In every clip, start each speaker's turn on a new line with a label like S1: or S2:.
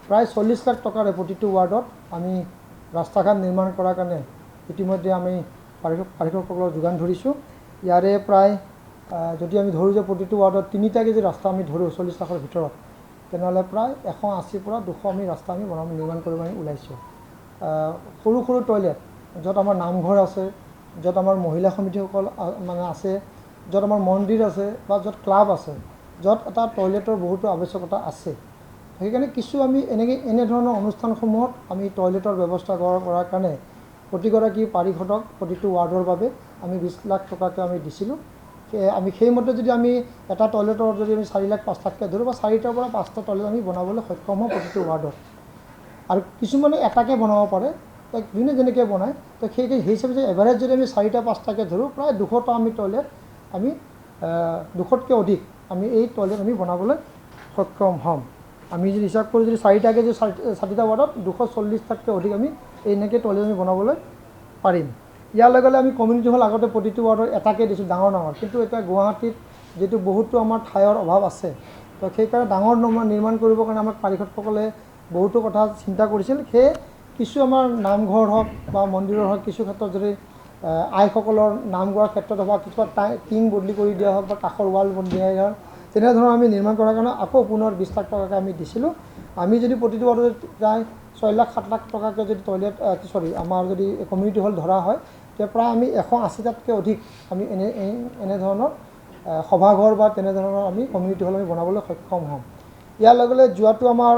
S1: প্ৰায় 40 লাখ টকাৰে প্ৰতিটো ৱাৰ্ডত আমি ৰাস্তা ঘাট নিৰ্মাণ কৰাৰ কাৰণে ইতিমধ্যে আমি পাৰিষদসকলক যোগান ধৰিছোঁ। ইয়াৰে প্ৰায় যদি আমি ধৰোঁ যে প্ৰতিটো ৱাৰ্ডত 3টা যদি ৰাস্তা আমি ধৰোঁ 40 লাখৰ ভিতৰত, তেনেহ'লে প্ৰায় 180 পৰা 200 আমি ৰাস্তা আমি নিৰ্মাণ কৰিব আমি ওলাইছোঁ। সৰু সৰু টয়লেট, য'ত আমাৰ নামঘৰ আছে, য'ত আমাৰ মহিলা সমিতিসকল মানে আছে, য'ত আমাৰ মন্দিৰ আছে বা য'ত ক্লাব আছে, য'ত এটা টয়লেটৰ বহুতো আৱশ্যকতা আছে। সেইকাৰণে কিছু আমি এনেধৰণৰ অনুষ্ঠানসমূহত আমি টয়লেটৰ ব্যৱস্থা কৰাৰ কাৰণে প্ৰতিগৰাকী পাৰিষদক প্ৰতিটো ৱাৰ্ডৰ বাবে আমি 20 লাখ টকাকৈ আমি দিছিলোঁ। আমি সেইমতে যদি আমি এটা টয়লেটৰ যদি আমি 4 লাখ 5 লাখকৈ ধৰোঁ বা 4টাৰ পৰা 5টা টয়লেট আমি বনাবলৈ সক্ষম হওঁ প্ৰতিটো ৱাৰ্ডত। আৰু কিছুমানে এটাকে বনাব পাৰে, যোনে যেনেকৈ বনায়। তো সেই হিচাপে যে এভাৰেজ যদি আমি 4টা 5টাকৈ ধৰোঁ, প্ৰায় 200টা আমি টয়লেট আমি 200তকৈ অধিক আমি এই টয়লেট আমি বনাবলৈ সক্ষম হ'ম। আমি যদি হিচাপ কৰোঁ যদি 4টাকৈ যদি 4টা ৱাৰ্ডত 240টাতকৈ অধিক আমি এনেকৈ টয়লেট আমি বনাবলৈ পাৰিম। ইয়াৰ লগে লগে আমি কমিউনিটি হল আগতে প্ৰতিটো ৱাৰ্ডত এটাকৈ দিছোঁ ডাঙৰ ডাঙৰ, কিন্তু এতিয়া গুৱাহাটীত যিটো বহুতো আমাৰ ঠাইৰ অভাৱ আছে, তো সেইকাৰণে ডাঙৰ নিৰ্মাণ কৰিবৰ কাৰণে আমাক পাৰিষদসকলে বহুতো কথা চিন্তা কৰিছিল। সেয়ে কিছু আমাৰ নামঘৰ হওক বা মন্দিৰৰ হওক, কিছু ক্ষেত্ৰত যদি আইসকলৰ নাম গোৱাৰ ক্ষেত্ৰত হওক বা কিছুমান টিং বদলি কৰি দিয়া হওক বা কাষৰ ৱাল বদলি দিয়া হওক, তেনেধৰণৰ আমি নিৰ্মাণ কৰাৰ কাৰণে আকৌ পুনৰ 20 লাখ টকাকৈ আমি দিছিলোঁ। আমি যদি প্ৰতিটো ৱাৰ্ডত প্ৰায় 6 লাখ 7 লাখ টকাকৈ যদি টয়লেট আমাৰ যদি কমিউনিটি হল ধৰা হয়, তেতিয়া প্ৰায় আমি 180টাতকৈ অধিক আমি এনেধৰণৰ সভাঘৰ বা তেনেধৰণৰ আমি কমিউনিটি হল আমি বনাবলৈ সক্ষম হ'ম। ইয়াৰ লগে লগে যোৱাটো আমাৰ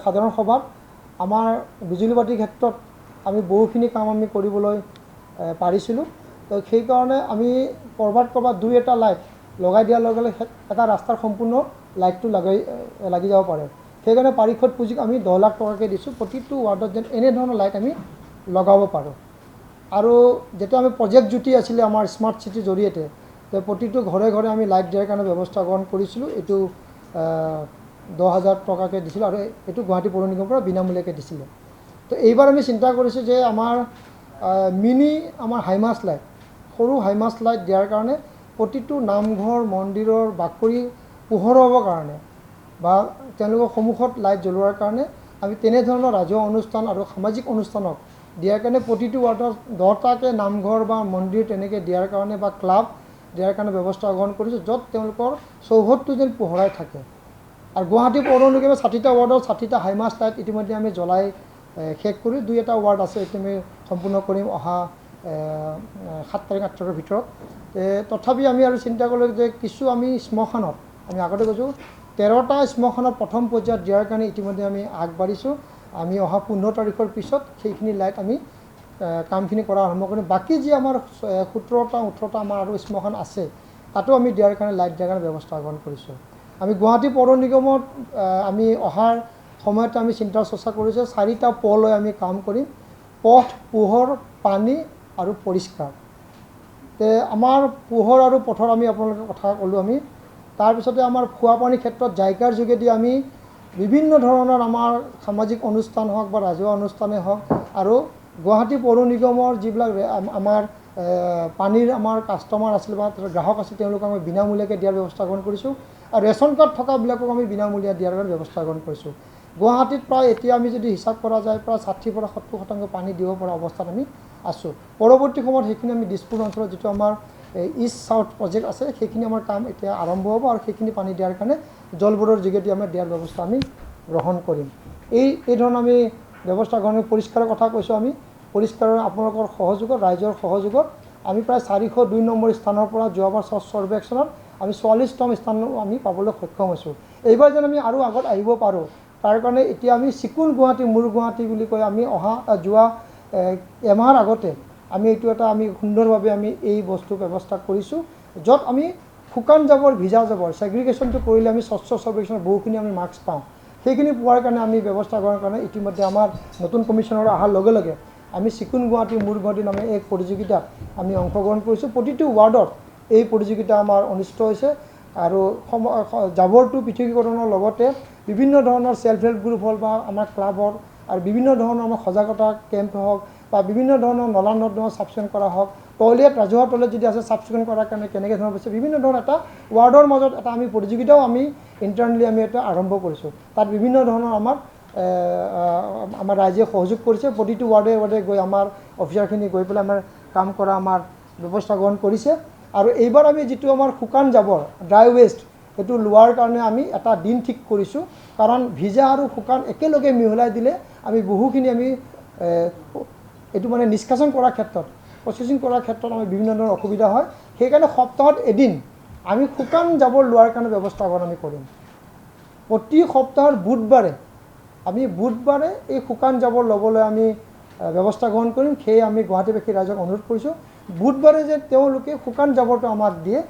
S1: সাধাৰণ সভাত আমাৰ বিজুলী বাতিৰ ক্ষেত্ৰত আমি বহুখিনি কাম আমি কৰিবলৈ পাৰিছিলোঁ। তো সেইকাৰণে আমি ক'ৰবাত 2-এটা লাইট লগাই দিয়াৰ লগে লগে এটা ৰাস্তাৰ সম্পূৰ্ণ লাইটটো লাগি যাব পাৰে। সেইকাৰণে পাৰিষদ পুঁজিক আমি 10 লাখ টকাকৈ দিছোঁ, প্ৰতিটো ৱাৰ্ডত যেন এনেধৰণৰ লাইট আমি লগাব পাৰোঁ। আৰু যেতিয়া আমি প্ৰজেক্ট জ্যোতি আছিলে আমাৰ স্মাৰ্ট চিটিৰ জৰিয়তে, তো প্ৰতিটো ঘৰে ঘৰে আমি লাইট দিয়াৰ কাৰণে ব্যৱস্থা গ্ৰহণ কৰিছিলোঁ। এইটো 10,000 টকাকৈ দিছিলোঁ আৰু এইটো গুৱাহাটী পৌৰ নিগমৰ পৰা বিনামূলীয়াকৈ দিছিলে। তো এইবাৰ আমি চিন্তা কৰিছোঁ যে আমাৰ আমাৰ হাইমাষ্ট লাইট, সৰু হাইমাষ্ট লাইট দিয়াৰ কাৰণে প্ৰতিটো নামঘৰ মন্দিৰৰ বাকৰি পোহৰাবৰ কাৰণে বা তেওঁলোকৰ সন্মুখত লাইট জ্বলোৱাৰ কাৰণে আমি তেনেধৰণৰ ৰাজহুৱা অনুষ্ঠান আৰু সামাজিক অনুষ্ঠানক দিয়াৰ কাৰণে প্ৰতিটো ৱাৰ্ডত 10টাকৈ নামঘৰ বা মন্দিৰ তেনেকৈ দিয়াৰ কাৰণে বা ক্লাব দিয়াৰ কাৰণে ব্যৱস্থা গ্ৰহণ কৰিছোঁ, য'ত তেওঁলোকৰ চৌহদটো যেন পোহৰাই থাকে। আৰু গুৱাহাটী পৌৰ নিগমে 60টা ৱাৰ্ডত 60টা হাইমাষ্ট লাইট ইতিমধ্যে আমি জ্বলাই শেষ কৰি 2-এটা ৱাৰ্ড আছে, এইটো আমি সম্পূৰ্ণ কৰিম অহা 7 তাৰিখ 8 তাৰিখৰ ভিতৰত। তথাপি আমি আৰু চিন্তা কৰিলোঁ যে কিছু আমি শ্মশানত, আমি আগতে কৈছোঁ 13টা শ্মশানত প্ৰথম পৰ্যায়ত দিয়াৰ কাৰণে ইতিমধ্যে আমি আগবাঢ়িছোঁ। আমি অহা 15 তাৰিখৰ পিছত সেইখিনি লাইট আমি কামখিনি কৰা আৰম্ভ কৰিম। বাকী যি আমাৰ 17টা 18টা আমাৰ আৰু শ্মশান আছে, তাতো আমি দিয়াৰ কাৰণে লাইট দিয়াৰ কাৰণে ব্যৱস্থা গ্ৰহণ কৰিছোঁ। আমি গুৱাহাটী পৌৰ নিগমত আমি অহাৰ সময়তে আমি চিন্তা চৰ্চা কৰিছোঁ 4টা পলৈ আমি কাম কৰিম: পথ, পোহৰ, পানী আৰু পৰিষ্কাৰ। আমাৰ পোহৰ আৰু পথৰ আমি আপোনালোকৰ কথা ক'লোঁ আমি। তাৰপিছতে আমাৰ খোৱা পানীৰ ক্ষেত্ৰত জাইকাৰ যোগেদি আমি বিভিন্ন ধৰণৰ আমাৰ সামাজিক অনুষ্ঠান হওক বা ৰাজহুৱা অনুষ্ঠানেই হওক আৰু গুৱাহাটী পৌৰ নিগমৰ যিবিলাক আমাৰ পানীৰ আমাৰ কাষ্টমাৰ আছিল বা গ্ৰাহক আছিল, তেওঁলোকক আমি বিনামূলীয়াকৈ দিয়াৰ ব্যৱস্থা গ্ৰহণ কৰিছোঁ। আৰু ৰেচন কাৰ্ড থকাবিলাকক আমি বিনামূলীয়া দিয়াৰ কাৰণে ব্যৱস্থা গ্ৰহণ কৰিছোঁ। গুৱাহাটীত প্ৰায় এতিয়া আমি যদি হিচাপ কৰা যায় প্ৰায় 60 পৰা 70% পানী দিব পৰা অৱস্থাত আমি আছোঁ। পৰৱৰ্তী সময়ত সেইখিনি আমি দিছপুৰ অঞ্চলত যিটো আমাৰ ইষ্ট চাউথ প্ৰজেক্ট আছে, সেইখিনি আমাৰ কাম এতিয়া আৰম্ভ হ'ব আৰু সেইখিনি পানী দিয়াৰ কাৰণে জল বোৰ্ডৰ যোগেদি আমি দিয়াৰ ব্যৱস্থা আমি গ্ৰহণ কৰিম। এই ধৰণৰ আমি ব্যৱস্থা গ্ৰহণ কৰি পৰিষ্কাৰৰ কথা কৈছোঁ। আমি পৰিষ্কাৰৰ আপোনালোকৰ সহযোগত, ৰাইজৰ সহযোগত আমি প্ৰায় 402 নম্বৰ স্থানৰ পৰা যোৱাবাৰ স্বচ্ছ সৰ্বেক্ষণত আমি 44তম স্থান আমি পাবলৈ সক্ষম হৈছোঁ। এইবাৰ যেন আমি আৰু আগত আহিব পাৰোঁ, তাৰ কাৰণে এতিয়া আমি চিকুণ গুৱাহাটী মূল গুৱাহাটী বুলি কৈ আমি যোৱা এমাহৰ আগতে আমি এইটো এটা আমি সুন্দৰভাৱে আমি এই বস্তু ব্যৱস্থা কৰিছোঁ, য'ত আমি শুকান জাবৰ ভিজা জাবৰ ছেগ্ৰিগেশ্যনটো কৰিলে আমি স্বচ্ছ সৰ্বেক্ষণত বহুখিনি আমি মাৰ্কছ পাওঁ। সেইখিনি পোৱাৰ কাৰণে আমি ব্যৱস্থা কৰাৰ কাৰণে ইতিমধ্যে আমাৰ নতুন কমিশ্যনাৰ অহাৰ লগে লগে আমি চিকুণ গুৱাহাটী মূল গুৱাহাটী নামে এই প্ৰতিযোগিতাত আমি অংশগ্ৰহণ কৰিছোঁ। প্ৰতিটো ৱাৰ্ডত এই প্ৰতিযোগিতা আমাৰ অনুষ্ঠিত হৈছে আৰু জাবৰটো পৃথকীকৰণৰ লগতে বিভিন্ন ধৰণৰ চেল্ফ হেল্প গ্ৰুপ হ'ল বা আমাৰ ক্লাব হওক আৰু বিভিন্ন ধৰণৰ আমাৰ সজাগতা কেম্প হওক বা বিভিন্ন ধৰণৰ নলা নৰ্দমা চাফ চিকুণ কৰা হওক, টয়লেট ৰাজহুৱা টয়লেট যদি আছে চাফ চিকুণ কৰাৰ কাৰণে কেনেকৈ ধৰণৰ বস্তু বিভিন্ন ধৰণৰ এটা ৱাৰ্ডৰ মাজত এটা আমি প্ৰতিযোগিতাও আমি ইণ্টাৰনেলি আমি এটা আৰম্ভ কৰিছোঁ। তাত বিভিন্ন ধৰণৰ আমাৰ ৰাইজে সহযোগ কৰিছে। প্ৰতিটো ৱাৰ্ডে ৱাৰ্ডে গৈ আমাৰ অফিচাৰখিনি গৈ পেলাই আমাৰ কাম কৰা আমাৰ ব্যৱস্থা গ্ৰহণ কৰিছে। আৰু এইবাৰ আমি যিটো আমাৰ শুকান জাবৰ ড্ৰাই ৱেষ্ট সেইটো লোৱাৰ কাৰণে আমি এটা দিন ঠিক কৰিছোঁ, কাৰণ ভিজা আৰু শুকান একেলগে মিহলাই দিলে আমি বহুখিনি এইটো মানে নিষ্কাশন কৰাৰ ক্ষেত্ৰত প্ৰচেছিং কৰাৰ ক্ষেত্ৰত আমি বিভিন্ন ধৰণৰ অসুবিধা হয়। সেইকাৰণে সপ্তাহত এদিন আমি শুকান জাবৰ লোৱাৰ কাৰণে ব্যৱস্থা আমি কৰিম। প্ৰতি সপ্তাহৰ বুধবাৰে এই শুকান জাবৰ ল'বলৈ আমি ব্যৱস্থা গ্ৰহণ কৰিম। সেয়ে আমি গুৱাহাটীবাসী ৰাইজক অনুৰোধ কৰিছোঁ বুধবাৰে যে তেওঁলোকে শুকান জাবৰটো আমাক দিয়ে,